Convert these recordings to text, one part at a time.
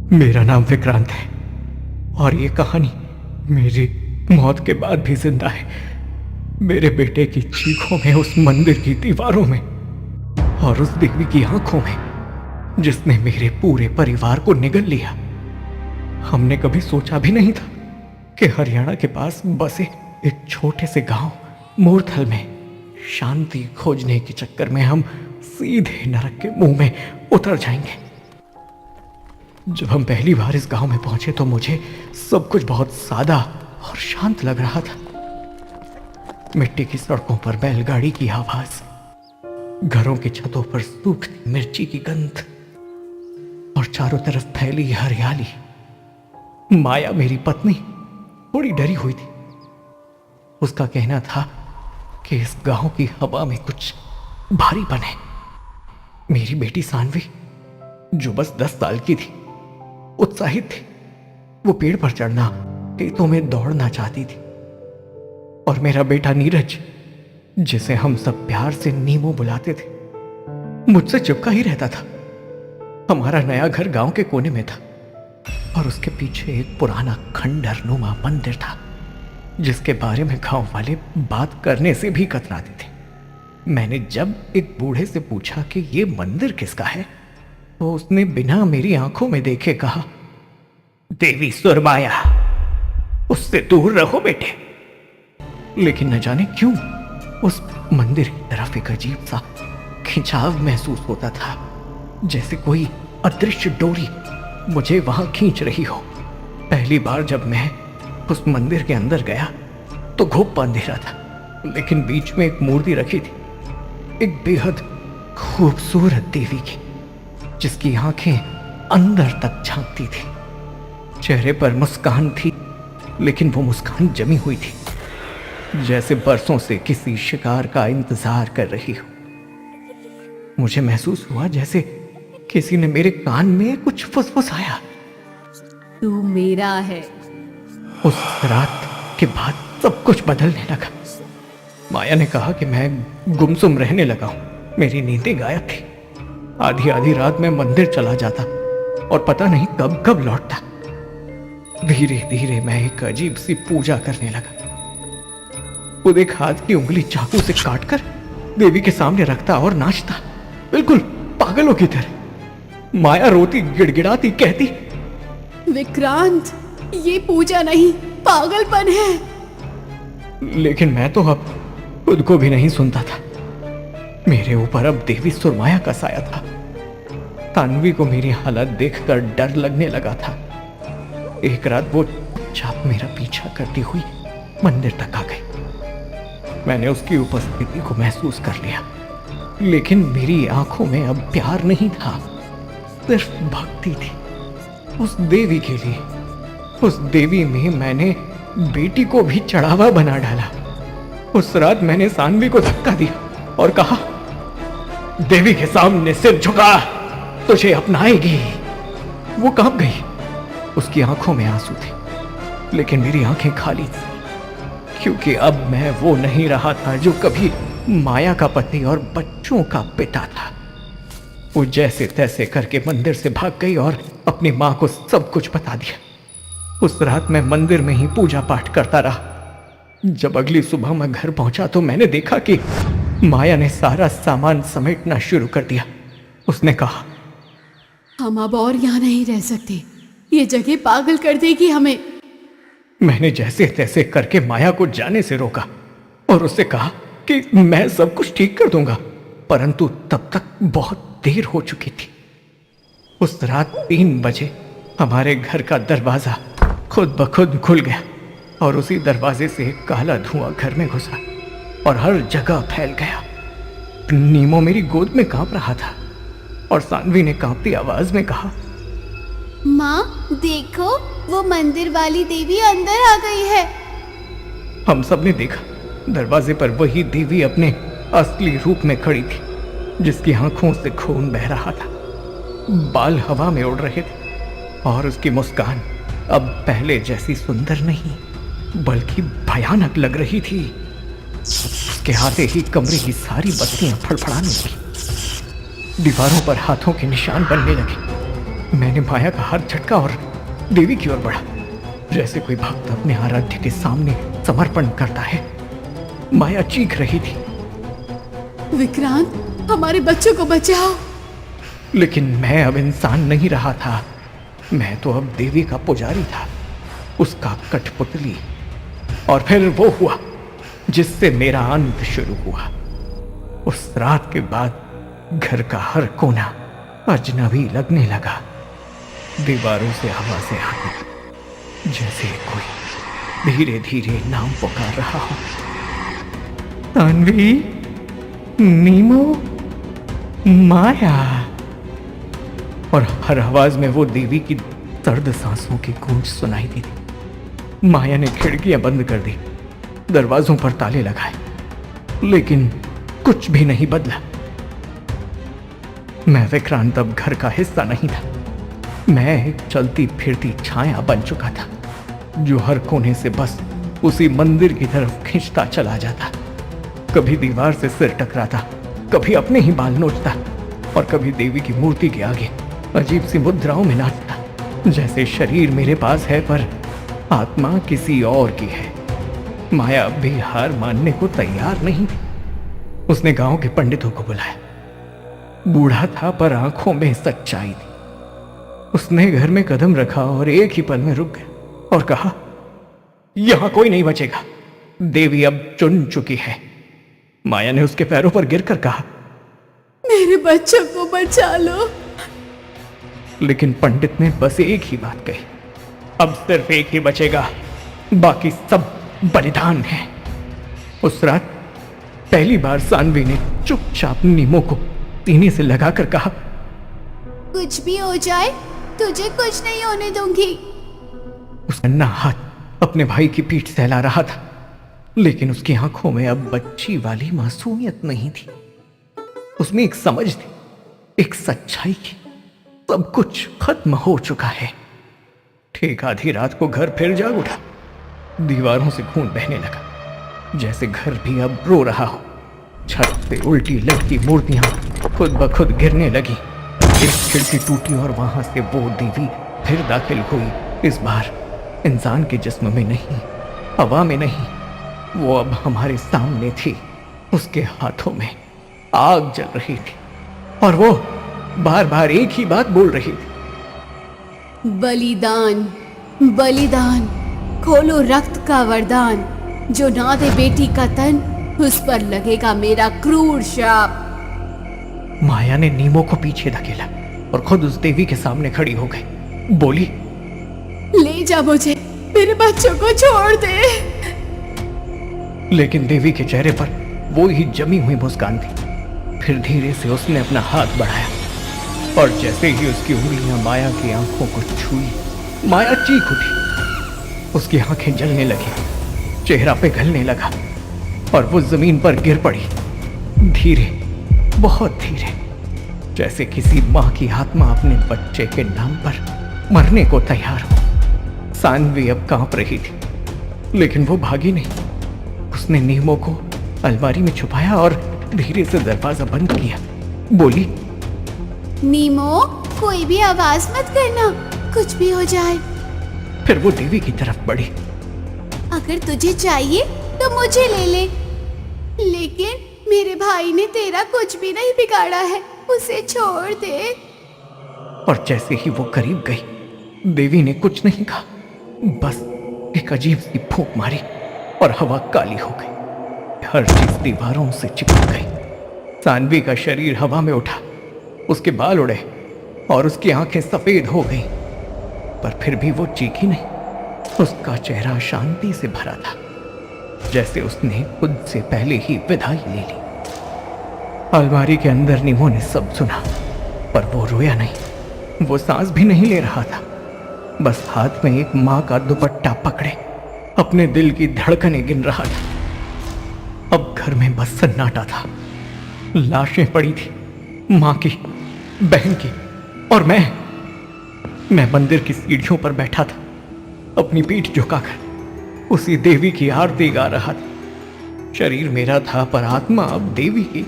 मेरा नाम विक्रांत है और ये कहानी मेरी मौत के बाद भी जिंदा है। मेरे बेटे की चीखों में, उस मंदिर की दीवारों में और उस देवी की आंखों में जिसने मेरे पूरे परिवार को निगल लिया। हमने कभी सोचा भी नहीं था कि हरियाणा के पास बसे एक छोटे से गांव मूरथल में शांति खोजने के चक्कर में हम सीधे नरक के मुंह में उतर जाएंगे। जब हम पहली बार इस गांव में पहुंचे तो मुझे सब कुछ बहुत सादा और शांत लग रहा था। मिट्टी की सड़कों पर बैलगाड़ी की आवाज, घरों की छतों पर सूखती मिर्ची की गंध और चारों तरफ फैली हरियाली। माया, मेरी पत्नी, थोड़ी डरी हुई थी। उसका कहना था कि इस गांव की हवा में कुछ भारीपन है। मेरी बेटी सानवी, जो बस 10 साल की थी, उत्साहित थी। वो पेड़ पर चढ़ना, खेतों में दौड़ना चाहती थी। और मेरा बेटा नीरज, जिसे हम सब प्यार से नीमू बुलाते थे, मुझसे चिपका ही रहता था। हमारा नया घर गांव के कोने में था और उसके पीछे एक पुराना खंडर नुमा मंदिर था जिसके बारे में गांव वाले बात करने से भी कतराते थे। मैंने जब एक बूढ़े से पूछा कि ये मंदिर किसका है तो उसने बिना मेरी आंखों में देखे कहा, देवी सुरमाया, उससे दूर रहो बेटे। लेकिन न जाने क्यों उस मंदिर की तरफ एक अजीब सा खिंचाव महसूस होता था, जैसे कोई अदृश्य डोरी मुझे वहां खींच रही हो। पहली बार जब मैं उस मंदिर के अंदर गया तो घुप अंधेरा था, लेकिन बीच में एक मूर्ति रखी थी, एक बेहद खूबसूरत देवी की, जिसकी आंखें अंदर तक झांकती थी। चेहरे पर मुस्कान थी, लेकिन वो मुस्कान जमी हुई थी, जैसे बरसों से किसी शिकार का इंतजार कर रही हो। मुझे महसूस हुआ जैसे किसी ने मेरे कान में कुछ फुसफुसाया। तू मेरा है। उस रात के बाद सब कुछ बदलने लगा। माया ने कहा कि मैं गुमसुम रहने लगा हूं। मेरी नींदें गायब थी। आधी आधी रात में मंदिर चला जाता और पता नहीं कब कब लौटता। धीरे धीरे मैं एक अजीब सी पूजा करने लगा। खुद एक हाथ की उंगली चाकू से काटकर देवी के सामने रखता और नाचता, बिल्कुल पागलों की तरह। माया रोती गिड़गिड़ाती कहती, विक्रांत, ये पूजा नहीं, पागलपन है। लेकिन मैं तो अब खुद को भी नहीं सुनता था। मेरे ऊपर अब देवी सुरमाया का साया था। तानवी को मेरी हालत देखकर डर लगने लगा था। एक रात वो चुपचाप मेरा पीछा करती हुई मंदिर तक आ गई। मैंने उसकी उपस्थिति को महसूस कर लिया, लेकिन मेरी आंखों में अब प्यार नहीं था, सिर्फ भक्ति थी उस देवी के लिए। उस देवी में मैंने बेटी को भी चढ़ावा बना डाला। उस रात मैंने सानवी को धक्का दिया और कहा, देवी के सामने सिर झुका, तुझे अपनाएगी। वो कांप गई। उसकी आंखों में आंसू थे, लेकिन मेरी आंखें खाली थी, क्योंकि अब मैं वो नहीं रहा था जो कभी माया का पति और बच्चों का पिता था। वो जैसे तैसे करके मंदिर से भाग गई और अपनी मां को सब कुछ बता दिया। उस रात मैं मंदिर में ही पूजा पाठ करता रहा। जब अगली सुबह मैं घर पहुंचा तो मैंने देखा कि माया ने सारा सामान समेटना शुरू कर दिया। उसने कहा, हम अब और यहाँ नहीं रह सकते, ये जगह पागल कर देगी हमें। मैंने जैसे तैसे करके माया को जाने से रोका और उससे कहा कि मैं सब कुछ ठीक कर दूंगा, परंतु तब तक बहुत देर हो चुकी थी। उस रात 3 बजे हमारे घर का दरवाजा खुद ब खुद खुल गया और उसी दरवाजे से एक काला धुआं घर में घुसा और हर जगह फैल गया। नीमो मेरी गोद में कांप रहा था और सानवी ने कांपती आवाज में कहा, माँ देखो, वो मंदिर वाली देवी अंदर आ गई है। हम सब ने देखा, दरवाजे पर वही देवी अपने असली रूप में खड़ी थी, जिसकी आंखों से खून बह रहा था, बाल हवा में उड़ रहे थे और उसकी मुस्कान अब पहले जैसी सुंदर नहीं बल्कि भयानक लग रही थी। उसके आते ही कमरे की सारी बत्तियां फड़फड़ाने लगी, दीवारों पर हाथों के निशान बनने लगे। मैंने माया का हाथ झटका और देवी की ओर बढ़ा, जैसे कोई भक्त अपने आराध्य के सामने समर्पण करता है। माया चीख रही थी, विक्रांत, हमारे बच्चों को बचाओ। लेकिन मैं अब इंसान नहीं रहा था। मैं तो अब देवी का पुजारी था, उसका कठपुतली। और फिर वो हुआ जिससे मेरा अंत शुरू हुआ। उस रात के बाद घर का हर कोना अजनबी लगने लगा। दीवारों से हवा से आती, जैसे कोई धीरे धीरे नाम पुकार रहा हो। तान्वी, नीमो, माया। और हर आवाज में वो देवी की सर्द सांसों की गूंज सुनाई दी थी। माया ने खिड़कियां बंद कर दी, दरवाजों पर ताले लगाए, लेकिन कुछ भी नहीं बदला। मैं विक्रांत अब घर का हिस्सा नहीं था। मैं एक चलती फिरती छाया बन चुका था, जो हर कोने से बस उसी मंदिर की तरफ खींचता चला जाता। कभी दीवार से सिर टकराता, कभी अपने ही बाल नोचता, और कभी देवी की मूर्ति के आगे अजीब सी मुद्राओं में नाचता, जैसे शरीर मेरे पास है पर आत्मा किसी और की है। माया अब भी हार मानने को तैयार नहीं थी। उसने गांव के पंडितों को बुलाया। बूढ़ा था पर आंखों में सच्चाई थी। उसने घर में कदम रखा और एक ही पल में रुक गया और कहा, यहां कोई नहीं बचेगा। देवी अब चुन चुकी है। माया ने उसके पैरों पर गिरकर कहा, मेरे बच्चों को बचा लो। लेकिन पंडित ने बस एक ही बात कही, अब सिर्फ एक ही बचेगा, बाकी सब बलिदान है। उस रात पहली बार सानवी ने चुपचाप नीमो को सीने से लगाकर कहा, कुछ भी हो जाए तुझे कुछ नहीं होने दूंगी। उसका नन्हा हाथ अपने भाई की पीठ सहला रहा था, लेकिन उसकी आंखों में अब बच्ची वाली मासूमियत नहीं थी। उसमें एक समझ थी, एक सच्चाई की। सब कुछ खत्म हो चुका है। ठीक आधी रात को घर फिर जाग उठा। दीवारों से खून बहने लगा, जैसे घर भी अब रो रहा हो। छत से उल्टी लटकी मूर्तियां खुद ब खुद गिरने लगी। एक खिड़की टूटी और वहां से वो देवी फिर दाखिल हुई। इस बार इंसान के जिस्म में नहीं, हवा में नहीं, वो अब हमारे सामने थी। उसके हाथों में आग जल रही थी और वो बार बार एक ही बात बोल रही थी, बलिदान, बलिदान, खोलो रक्त का वरदान। जो ना दे बेटी का तन, उस पर लगेगा मेरा क्रूर शाप। माया ने नीमो को पीछे धकेला और खुद उस देवी के सामने खड़ी हो गई। बोली, ले जा मुझे, मेरे बच्चों को छोड़ दे। लेकिन देवी के चेहरे पर वो ही जमी हुई मुस्कान थी। फिर धीरे से उसने अपना हाथ बढ़ाया और जैसे ही उसकी उंगलियां माया की आंखों को छुई, माया चीख उठी। उसकी आंखें जलने लगी, चेहरा पिघलने लगा और वो जमीन पर गिर पड़ी। धीरे, बहुत धीरे, जैसे किसी माँ की आत्मा अपने बच्चे के नाम पर मरने को तैयार हो। सानवी अब कांप रही थी, लेकिन वो भागी नहीं। उसने नीमो को अलमारी में छुपाया और धीरे से दरवाजा बंद किया। बोली, नीमो, कोई भी आवाज मत करना, कुछ भी हो जाए। फिर वो देवी की तरफ बढ़ी। अगर तुझे चाहिए तो मुझे ले ले, लेकिन मेरे भाई ने तेरा कुछ भी नहीं बिगाड़ा है, उसे छोड़ दे। और जैसे ही वो करीब गई, देवी ने कुछ नहीं कहा, बस एक अजीब सी फूंक मारी और हवा काली हो गई। हर चीज दीवारों से चिपक गई। सानवी का शरीर हवा में उठा, उसके बाल उड़े और उसकी आंखें सफेद हो गईं, पर फिर भी वो चीखी नहीं। उसका चेहरा शांति से भरा था, जैसे उसने खुद से पहले ही विदाई ले ली। अलमारी के अंदर नीमो ने सब सुना, पर वो रोया नहीं, वो सांस भी नहीं ले रहा था। बस हाथ में एक माँ का दुपट्टा पकड़े अपने दिल की धड़कनें गिन रहा था। अब घर में बस सन्नाटा था। लाशें पड़ी थी, माँ की, बहन की, और मैं मंदिर की सीढ़ियों पर बैठा था, अपनी पीठ झुकाकर उसी देवी की आरती गा रहा था। शरीर मेरा था पर आत्मा अब देवी की।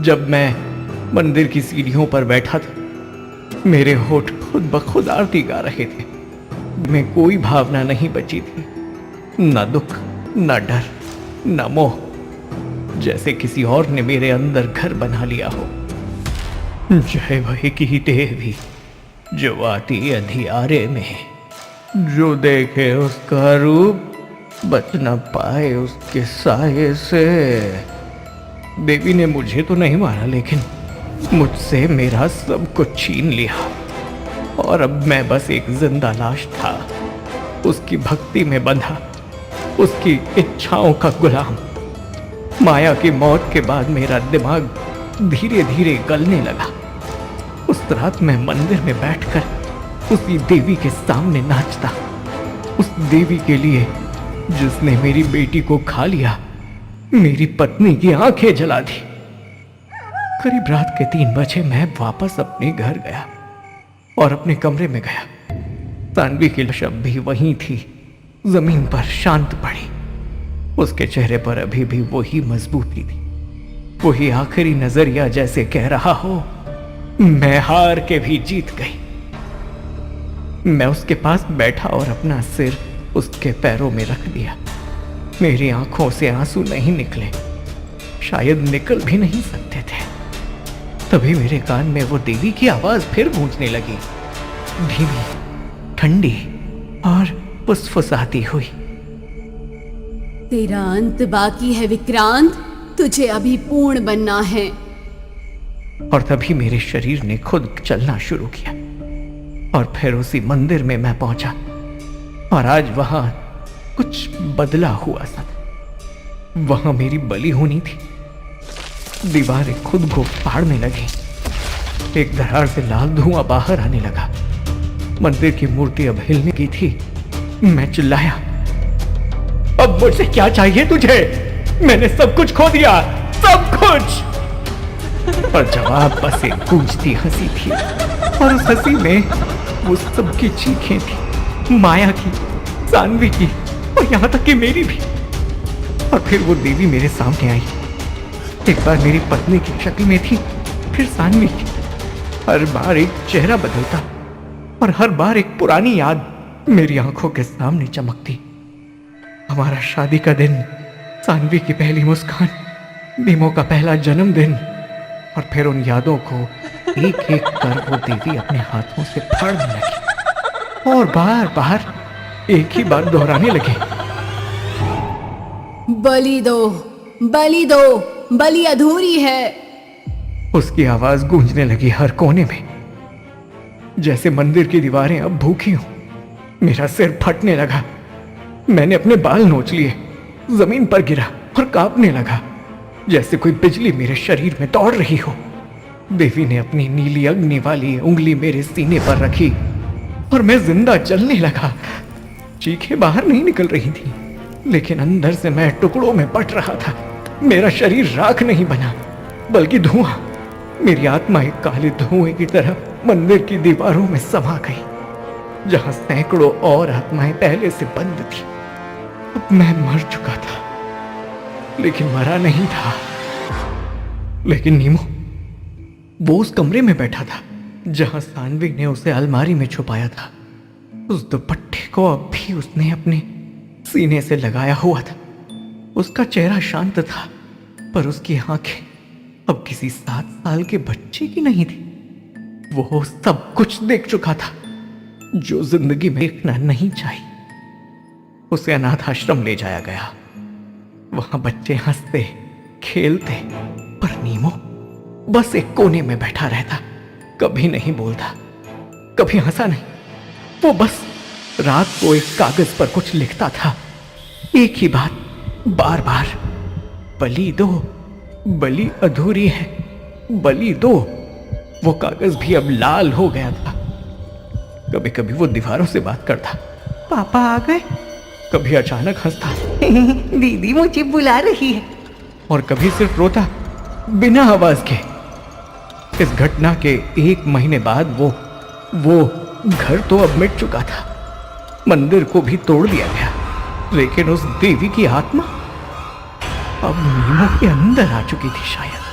जब मैं मंदिर की सीढ़ियों पर बैठा था, मेरे होठ खुद ब खुद आरती गा रहे थे। में कोई भावना नहीं बची थी, न दुख, न डर, न मोह। जैसे किसी और ने मेरे अंदर घर बना लिया हो। जय वही की देवी जो आती अंधियारे में, जो देखे उसका रूप बच न पाए उसके साये से। देवी ने मुझे तो नहीं मारा, लेकिन मुझसे मेरा सब कुछ छीन लिया और अब मैं बस एक जिंदा लाश था, उसकी भक्ति में बंधा, उसकी इच्छाओं का गुलाम। माया की मौत के बाद मेरा दिमाग धीरे धीरे गलने लगा। उस रात मैं मंदिर में बैठकर उसी देवी के सामने नाचता, उस देवी के लिए जिसने मेरी बेटी को खा लिया, मेरी पत्नी की आंखें जला दी। करीब रात के 3 बजे मैं वापस अपने घर गया और अपने कमरे में गया। सानवी की लाश अब भी वहीं थी, जमीन पर शांत पड़ी। उसके चेहरे पर अभी भी वही मजबूती थी, वही आखिरी नजरिया जैसे कह रहा हो, मैं हार के भी जीत गई। मैं उसके पास बैठा और अपना सिर उसके पैरों में रख दिया। मेरी आंखों से आंसू नहीं निकले, शायद निकल भी नहीं सकते थे। तभी मेरे कान में वो देवी की आवाज फिर गूंजने लगी, धीमी, ठंडी और फुसफुसाती हुई। तेरा अंत बाकी है विक्रांत, तुझे अभी पूर्ण बनना है। और तभी मेरे शरीर ने खुद चलना शुरू किया और फिर उसी मंदिर में मैं पहुंचा। और आज वहां कुछ बदला हुआ सा था। वहां मेरी बलि होनी थी। दीवारें खुद को फाड़ने लगी, एक दरार से लाल धुआं बाहर आने लगा। मंदिर की मूर्ति अब हिलने की थी। मैं चिल्लाया, अब मुझसे क्या चाहिए तुझे? मैंने सब कुछ खो दिया, सब कुछ। और जवाब बस एक गूंजती हंसी थी, और उस हंसी में वो सबकी चीखें थी, माया की, सानवी की, और यहां तक कि मेरी भी। और फिर वो देवी मेरे सामने आई। एक बार मेरी पत्नी की शक्ल में थी, फिर सानवी की। हर बार एक चेहरा बदलता और हर बार एक पुरानी याद मेरी आंखों के सामने चमकती। हमारा शादी का दिन, सानवी की पहली मुस्कान, नीमो का पहला जन्मदिन, और फिर उन यादों को एक एक कर वो देवी अपने हाथों से फाड़ने लगी और बार बार एक ही बात दोहराने लगे, बलि दो, बलि दो, बलि अधूरी है। उसकी आवाज गूंजने लगी हर कोने में, जैसे मंदिर की दीवारें अब भूखी हों। मेरा सिर फटने लगा, मैंने अपने बाल नोच लिए, जमीन पर गिरा और कांपने लगा, जैसे कोई बिजली मेरे शरीर में दौड़ रही हो। देवी ने अपनी नीली अग्नि वाली उंगली मेरे सीने पर रखी और मैं जिंदा जलने लगा। चीखें बाहर नहीं निकल रही थी, लेकिन अंदर से मैं टुकड़ों में बट रहा था। मेरा शरीर राख नहीं बना, बल्कि धुआं। मेरी आत्मा एक काले धुएं की तरह मंदिर की दीवारों में समा गई, जहां सैकड़ों और आत्माएं पहले से बंद थी। अब मैं मर चुका था, लेकिन मरा नहीं था। लेकिन नीमो, वो उस कमरे में बैठा था जहां सानवी ने उसे अलमारी में छुपाया था। उस दुपट्टे को अब भी उसने अपने सीने से लगाया हुआ था। उसका चेहरा शांत था, पर उसकी आंखें अब किसी 7 साल के बच्चे की नहीं थी। वो सब कुछ देख चुका था जो जिंदगी में देखना नहीं चाहिए। उसे अनाथ आश्रम ले जाया गया। वहां बच्चे हंसते, खेलते, पर नीमो बस एक कोने में बैठा रहता, कभी नहीं बोलता, कभी हंसा नहीं। वो बस रात को एक कागज पर कुछ लिखता था, एक ही बात बार बार, बलि दो, बलि अधूरी है, बलि दो। वो कागज भी अब लाल हो गया था। कभी कभी वो दीवारों से बात करता, पापा आ गए। कभी अचानक हंसता, दीदी मुझे बुला रही है। और कभी सिर्फ रोता, बिना आवाज के। इस घटना के 1 महीने बाद वो घर तो अब मिट चुका था, मंदिर को भी तोड़ दिया गया, लेकिन उस देवी की आत्मा अब नीमो के अंदर आ चुकी थी शायद।